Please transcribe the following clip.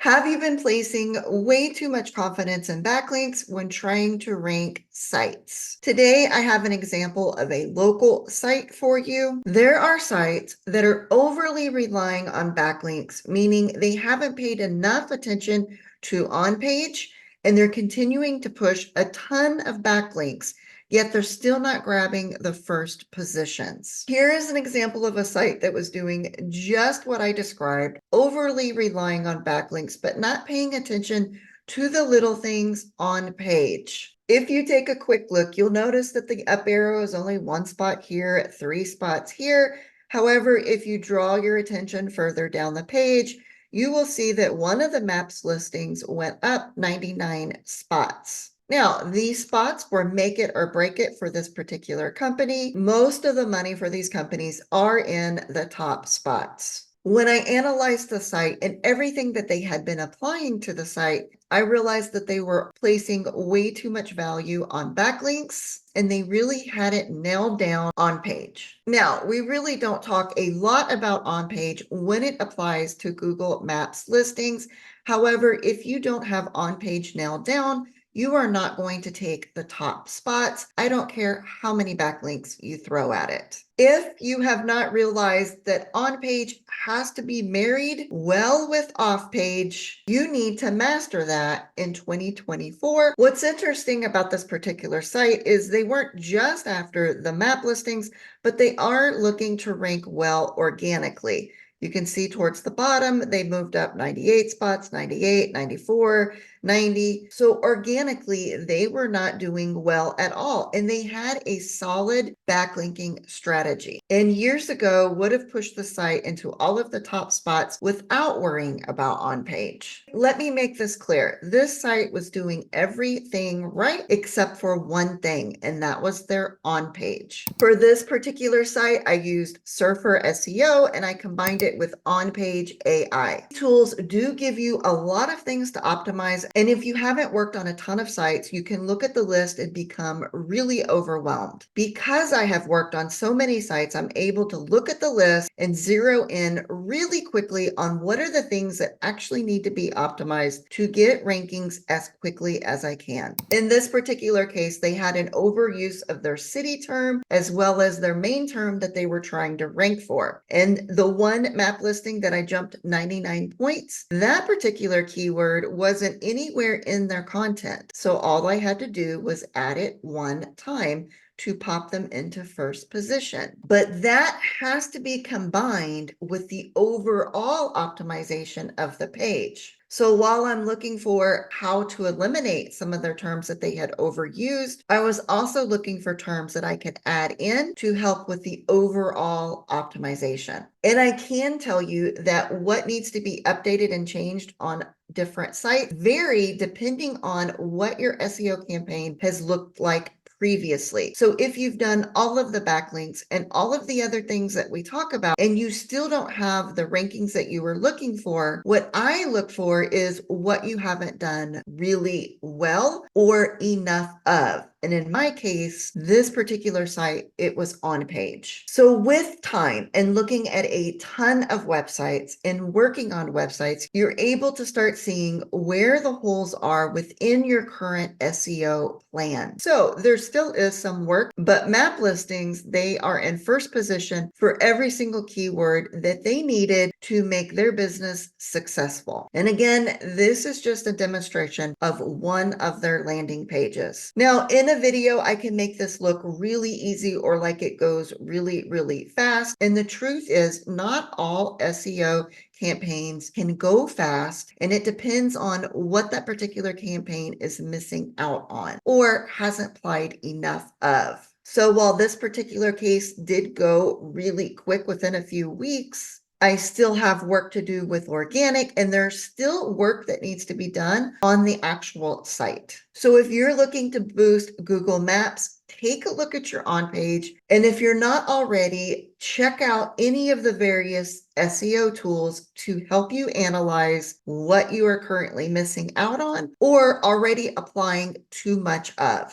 Have you been placing way too much confidence in backlinks when trying to rank sites? Today, I have an example of a local site for you. There are sites that are overly relying on backlinks, meaning they haven't paid enough attention to on-page, and they're continuing to push a ton of backlinks, yet they're still not grabbing the first positions. Here is an example of a site that was doing just what I described, overly relying on backlinks, but not paying attention to the little things on page. If you take a quick look, you'll notice that the up arrow is only one spot here, 3 spots here. However, if you draw your attention further down the page, you will see that one of the maps listings went up 99 spots. Now, these spots were make it or break it for this particular company. Most of the money for these companies are in the top spots. When I analyzed the site and everything that they had been applying to the site, I realized that they were placing way too much value on backlinks and they really had it nailed down on page. Now, we really don't talk a lot about on page when it applies to Google Maps listings. However, if you don't have on page nailed down, you are not going to take the top spots. I don't care how many backlinks you throw at it. If you have not realized that on page has to be married well with off page, you need to master that in 2024. What's interesting about this particular site is they weren't just after the map listings, but they are looking to rank well organically. You can see towards the bottom, they moved up 98 spots, 98, 94, 90. So organically, they were not doing well at all. And they had a solid backlinking strategy. And years ago, would have pushed the site into all of the top spots without worrying about on page. Let me make this clear. This site was doing everything right except for one thing, and that was their on page. For this particular site, I used Surfer SEO and I combined it with on-page AI. Tools do give you a lot of things to optimize, and if you haven't worked on a ton of sites, you can look at the list and become really overwhelmed. Because I have worked on so many sites, I'm able to look at the list and zero in really quickly on what are the things that actually need to be optimized to get rankings as quickly as I can. In this particular case, they had an overuse of their city term as well as their main term that they were trying to rank for. And the one map listing that I jumped 99 points, that particular keyword wasn't anywhere in their content. So all I had to do was add it one time to pop them into first position. But that has to be combined with the overall optimization of the page. So while I'm looking for how to eliminate some of their terms that they had overused, I was also looking for terms that I could add in to help with the overall optimization. And I can tell you that what needs to be updated and changed on different sites vary depending on what your SEO campaign has looked like previously. So if you've done all of the backlinks and all of the other things that we talk about, and you still don't have the rankings that you were looking for, what I look for is what you haven't done really well or enough of. And in my case, this particular site, it was on page. So with time and looking at a ton of websites and working on websites, you're able to start seeing where the holes are within your current SEO plan. So there still is some work, but map listings, they are in first position for every single keyword that they needed to make their business successful. And again, this is just a demonstration of one of their landing pages. Now, in a video, I can make this look really easy or like it goes really, really fast. And the truth is, not all SEO campaigns can go fast, and it depends on what that particular campaign is missing out on or hasn't applied enough of. So while this particular case did go really quick within a few weeks, I still have work to do with organic, and there's still work that needs to be done on the actual site. So if you're looking to boost Google Maps, take a look at your on page. And if you're not already, check out any of the various SEO tools to help you analyze what you are currently missing out on or already applying too much of.